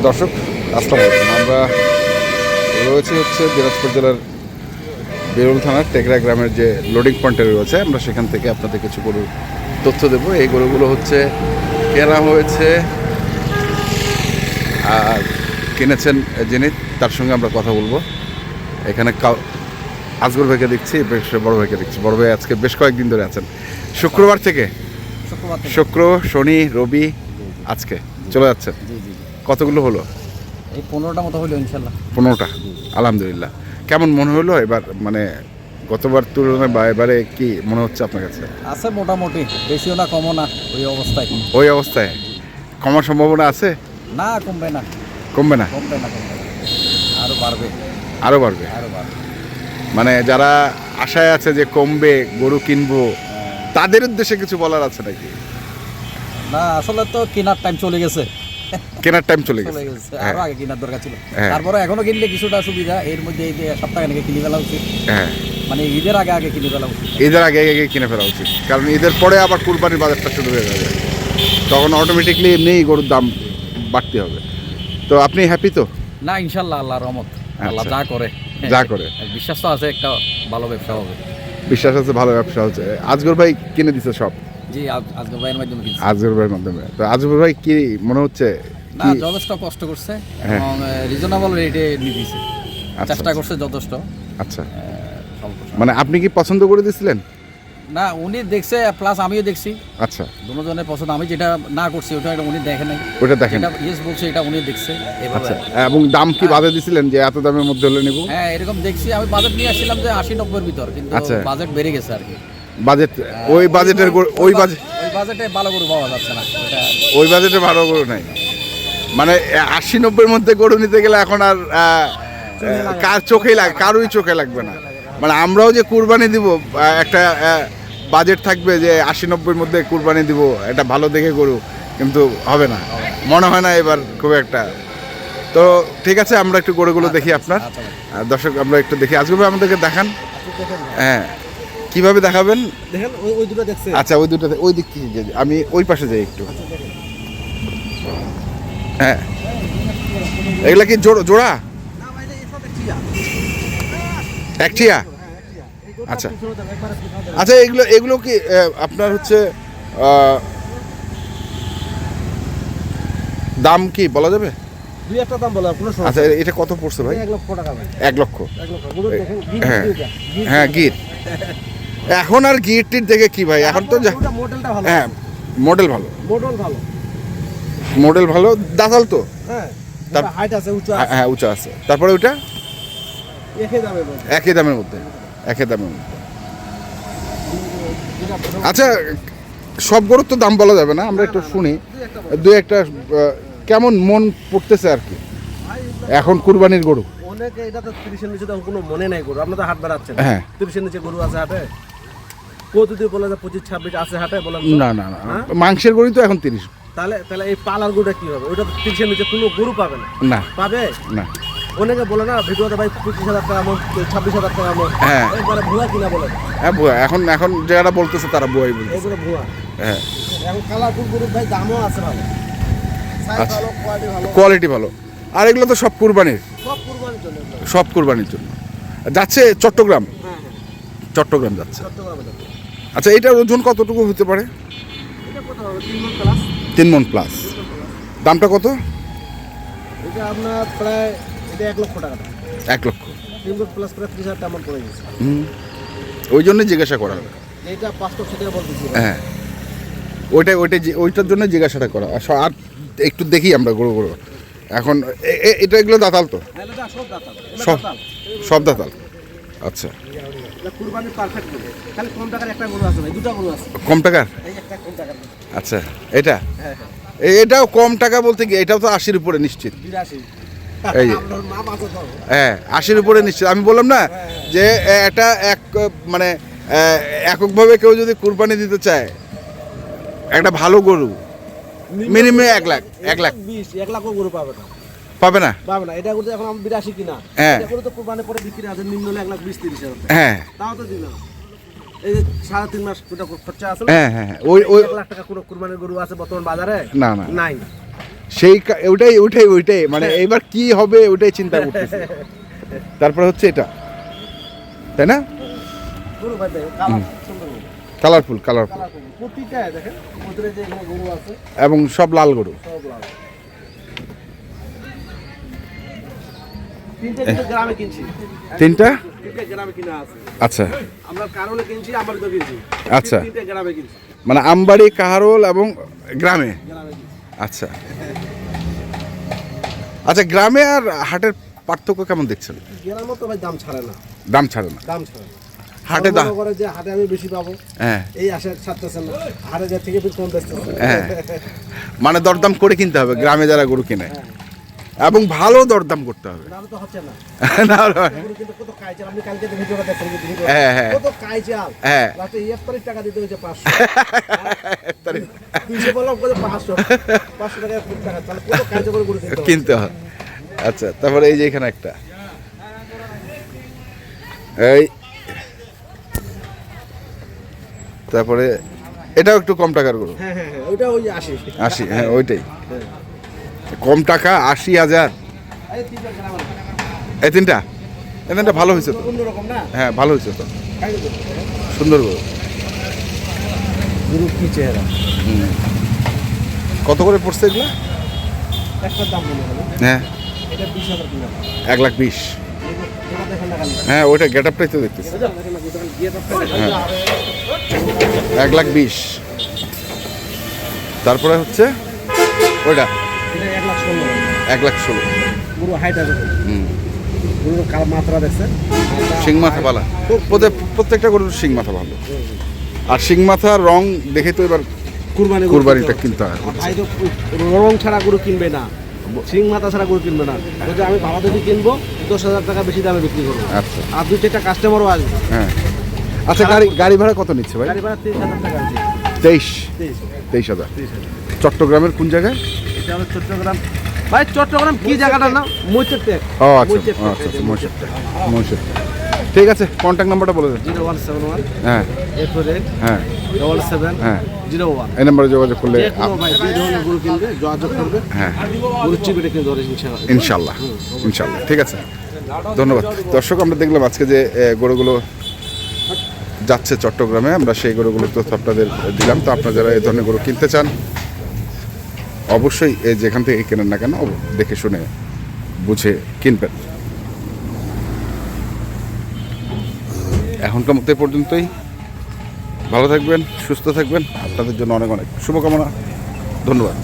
দর্শক আসসালামু আলাইকুম। আমরা রয়েছে দিনাজপুর জেলার বেরুল থানার টেকরা গ্রামের যে লোডিং পয়েন্টে রয়েছে, আমরা সেখান থেকে আপনাদের কিছু গরুর তথ্য দেবো। এই গরুগুলো কেনা হয়েছে আর কিনেছেন যিনি, তার সঙ্গে আমরা কথা বলবো। এখানে আজগর ভাইকে দেখছি, বেশ বড় ভাইকে দেখছি। বড় ভাই আজকে বেশ কয়েকদিন ধরে আছেন, শুক্রবার থেকে শুক্র শনি রবি আজকে চলে যাচ্ছেন। কতগুলো হলো? এই 15টা মতো হলো ইনশাল্লাহ। 15টা, আলহামদুলিল্লাহ। কেমন মনে হলো এবার, মানে গতবার তুলনায় বা এবারে কি মনে হচ্ছে আপনার কাছে? আছে মোটামুটি, বেশিও না কমও না, ওই অবস্থায় কমার সম্ভাবনা আছে? না, কমবে না। কমবে না, আরো বাড়বে। আরও বাড়বে। মানে যারা আশায় আছে যে কমবে, গরু কিনবো, তাদের উদ্দেশ্যে কিছু বলার আছে নাকি? না, আসলে তো কেনার টাইম চলে গেছে। কেনার টাইম চলে গেছে। আরো আগে কেনার দরকার ছিল। তারপরে এখনো কিনলে কিছুটা সুবিধা, এর মধ্যে এই যে সপ্তাহখানেক কিনে ফেলা উচিত। হ্যাঁ, মানে ঈদের আগে কিনে ফেলা উচিত। ঈদের আগে কিনে ফেলা উচিত, কারণ ঈদের পরে আবার কুরবানির বাজারটা শুরু হয়ে যাবে, তখন অটোমেটিকলি এমনিই গরুর দাম বাড়তে হবে। তো আপনি হ্যাপি তো? না, ইনশাল্লাহ, আল্লাহর রহমত, আল্লাহ যা করে বিশ্বাস তো আছে, একটা ভালো ব্যবসা হবে। বিশ্বাস আছে, ভালো ব্যবসা হচ্ছে। আজগর ভাই কিনে দিছে সব? জি, আজগর ভাইয়ের মাধ্যমে কিনছি। আজগর ভাইয়ের মাধ্যমে। তো আজগর ভাই কি মনে হচ্ছে? না, যথেষ্ট কষ্ট করছে এবং রিজনেবল রেটে নিয়ে দিয়েছে। চেষ্টা করছে যথেষ্ট। আচ্ছা, মানে আপনি কি পছন্দ করে দিয়েছিলেন? না, উনি দেখছে, প্লাস আমিও দেখছি। আচ্ছা, দুজনের পছন্দ। আমি যেটা না করছি ওটা উনি দেখে নাই, ওটা দেখেন। এটা ইয়েস বলছে, এটা উনি দেখছে এভাবে। এবং দাম কি বাজে দিছিলেন যে এত দামের মধ্যে হলে নেব? হ্যাঁ, এরকম দেখছি। আমি বাজেট নিয়ে আসছিলাম যে 80-90 এর ভিতর, কিন্তু বাজেট বেড়ে গেছে আর কি। বাজেট ওই বাজেটে ভালো গরু পাওয়া যাচ্ছে না। ওই বাজেটে ভালো গরু নাই, মানে 80-90 মধ্যে গরু নিতে গেলে এখন আর কারোই চোখে লাগবে না। মানে আমরাও যে কুরবানি দিব, একটা বাজেট থাকবে যে 80-90 মধ্যে কুরবানি দিব, এটা ভালো দেখে গরু, কিন্তু হবে না, মনে হয় না এবার খুব একটা। তো ঠিক আছে, আমরা একটু গরুগুলো দেখি আপনার। দর্শক আমরা একটু দেখি। আজকে আমাদেরকে দেখান। হ্যাঁ, কিভাবে দেখাবেন? আচ্ছা, ওই দুটো, ওই দিক থেকে আমি ওই পাশে যাই একটু। হ্যাঁ, এগুলা কি জোড়া? একটিয়া? আচ্ছা আচ্ছা, এগুলো কি আপনার হচ্ছে দাম কি বলা যাবে? দুই একটা দাম বলা কোনো সমস্যা। আচ্ছা, এটা কত পড়ছে ভাই? 1 লক্ষ টাকা ভাই। 1 লক্ষ? হ্যাঁ হ্যাঁ, গির। এখন আর গিরটির দেখে কি ভাই, এখন তো মডেলটা ভালো। হ্যাঁ, মডেল ভালো, দাঁতাল তো। হ্যাঁ, হাইট আছে, উঁচা আছে। হ্যাঁ, উঁচা আছে। তারপরে ওইটা একই দামের মধ্যে। আচ্ছা, সব গরুর তো দাম বলা যাবে না, আমরা একটু শুনি দুই একটা। কেমন মন পড়তেছে আর কি এখন কুরবানির গরু? অনেকে এটা তো 30-এর নিচে কোনো মনে নাই গরু। আপনারা তো হাট বাড়াচ্ছেন। হ্যাঁ, 30-এর নিচে গরু আছে হাটে? কত যদি বলে যে 25-26 আছে হাটে, বলেন? না, মাংসের গরু তো এখন 30। তাহলে এই পালার গরুটা কি হবে? ওটা 30-এর নিচে কোনো গরু পাবে না। পাবে না। অনেকে বলে না ভিডিওতে ভাই 25,000 টাকা এমন, 26,000 টাকা এমন। হ্যাঁ, একবারে ভুয়া কিনা বলে। হ্যাঁ, ভুয়া। এখন যারা বলতেছে তারা ভুয়াই বলতেছে। এগুলো ভুয়া। হ্যাঁ, এখন কালারফুল গরু ভাই দামও আছে ভালো, সাইজ ভালো, কোয়ালিটি ভালো। আর এগুলো তো সব কুরবানির জন্য যাচ্ছে। চট্টগ্রাম যাচ্ছে। আচ্ছা, এটার ওজন কতটুকু হতে পারে? 3 মণ প্লাস। দামটা কত? এটা আপনার প্রায় 1 লক্ষ টাকা। 1 লক্ষ 3 মণ প্লাস প্রায় 30,000 টাকা পড়ে গেছে। ওই জন্য জিজ্ঞাসা করা। এটা 500 টাকা বলতেছি। হ্যাঁ, ওইটার জন্য জিজ্ঞাসাটা করা। আর একটু দেখি আমরা গরু এখন। এগুলো দাতাল তো? সব দাতাল। আচ্ছা, কুরবানির পারফেক্ট গরু। খালি কম টাকার একটা গরু আছে ভাই, দুটো গরু আছে। কম টাকার? এই একটা কম টাকার। আচ্ছা, এটাও কম টাকা বলতে কি, এটাও তো 80-র উপরে নিশ্চিত। 82। এই হ্যাঁ, 80-র উপরে নিশ্চিত। আমি বললাম না যে এটা মানে এককভাবে কেউ যদি কুরবানি দিতে চায়, একটা ভালো গরু মিনিমাম 1 লাখ 1 লাখ গরু পাবে না। এটা গরু এখন আমি 82 কিনা। এটা গরু তো কুরবানি পরে বিক্রি আছে নিম্ন 1,20,000-30,000। হ্যাঁ, তাও তো দিবে না। এই যে 3.5 মাস খরচা আছে। হ্যাঁ, ওই 1 লাখ টাকা কোনো কুরবানির গরু আছে বর্তমান বাজারে? না, নাই। ওইটাই মানে এবার কি হবে ওইটাই চিন্তা করতেছি। তারপরে হচ্ছে এটা, তাই না? গরু ভাই দেখেন, কালার সুন্দর গরু। কালারফুল কালার করুন। প্রতিটা দেখেন ওদের যে এখানে গরু আছে এবং সব লাল গরু। সব লাল। তিনটে কিন্তু গ্রামে কিনছি। তিনটা? তিনটে গ্রামে কিনা আছে। আচ্ছা আমরা কারণে কিনছি, আমার তো কিনছি। আচ্ছা। তিনটে গ্রামে কিনছি। মানে আমবাড়ি, কাহারোল এবং গ্রামে। গ্রামে কিনছি। আচ্ছা আচ্ছা, গ্রামে আর হাটের পার্থক্য কেমন দেখছেন? গ্রামে তো ভাই দাম ছাড়ে না। দাম ছাড়ে না? দাম ছাড়ে না। হাটে দাম, মনে করে যে হাটে আমি বেশি পাবো, হ্যাঁ এই আশা ছাড়তেছে না। হাটে যা থেকে কম বেচতেছে। হ্যাঁ, মানে দরদাম করে কিনতে হবে গ্রামে যারা গরু কিনে, এবং ভালো দরদাম করতে হবে। দাম তো হচ্ছে না। না, গরু কিন্তু কত কাইচাল, আপনি কালকে তো ভিডিওটা দেখছেন কিন্তু ভিডিও। হ্যাঁ, হ্যাঁ। কত কাইচাল। হ্যাঁ। রাতে 1 টাকা দিতে হয়েছে 500। 200 বললাম কত 500। 500 টাকা 1 টাকা, তাহলে কত কাইচাল করে গরু কিনতে হবে। কিনতে হয়। আচ্ছা, তারপরে এই যে এখানে একটা, এই তারপরে এটাও একটু কম টাকার গরু। হ্যাঁ হ্যাঁ হ্যাঁ, ওইটা ওই 80, হ্যাঁ ওইটাই কম টাকা, 80,000। এই তিনটা গ্রামে এই তিনটা ভালো হয়েছে তো। অন্যরকম না। হ্যাঁ ভালো হয়েছে তো, কাইচাল করতে। সুন্দর গরু। গরু কি চেহারা। কত করে পড়ছে এগুলো? একটা দাম মনে হলো, হ্যাঁ এটা 20,000 কিনা। 1,20,000। এটা দেখেন না খালি। হ্যাঁ ওইটা গেট আপটাই তো দেখতেছি। দেখেন না, দোকান গিয়ে তো হ্যাঁ। 1,20,000। তারপরে হচ্ছে ওইটা এটা 1,16,000। 1,16,000। পুরো হাইট আছে। পুরো কাল মাত্রা দেখছেন। শিং মাথা ভালো, প্রত্যেকটা গরুর শিং মাথা ভালো। আর শিং মাথার রং দেখে তো এবার কুরবানিটা কিনতে হয়। ভাই তো রং ছাড়া গরু কিনবে না, সিং মাথা ছাড়া গরু কিনবে না। বলছে আমি ভালো যদি কিনবো 10,000 টাকা বেশি দামে বিক্রি করবো। আচ্ছা আর 2-4টা কাস্টমারও আসবে। হ্যাঁ। আচ্ছা, গাড়ি ভাড়া কত নিচ্ছে ভাই? গাড়ি ভাড়া 23,000 টাকা আছে। 23,000। চট্টগ্রামের কোন জায়গায়? এটা হলো চট্টগ্রাম। ভাই চট্টগ্রাম কি জায়গাটা না? মৈচর টেক। ও আচ্ছা আচ্ছা, মহিষের। ঠিক আছে, কন্ট্যাক্ট নাম্বারটা বলে দেন। 0171 হ্যাঁ 88 হ্যাঁ 77 হ্যাঁ 01। এই নাম্বারে যোগাযোগ করলে যে কোনো ভাই যে ধরনের গরু কিনবে যোগাযোগ করবে। হ্যাঁ গরু চিবিটা কিনতে পারে ইনশাআল্লাহ। ইনশাল্লাহ ঠিক আছে, ধন্যবাদ। দর্শক, আমরা দেখলাম আজকে যে গরুগুলো যাচ্ছে চট্টগ্রামে, আমরা সেই গরুগুলোর তথ্য আপনাদের দিলাম। তো আপনারা যারা এই ধরনের গরু কিনতে চান অবশ্যই যেখান থেকে কেনেন না কেন দেখে শুনে বুঝে কিনবেন। এখনকার মতো এ পর্যন্তই। ভালো থাকবেন, সুস্থ থাকবেন। আপনাদের জন্য অনেক অনেক শুভকামনা। ধন্যবাদ।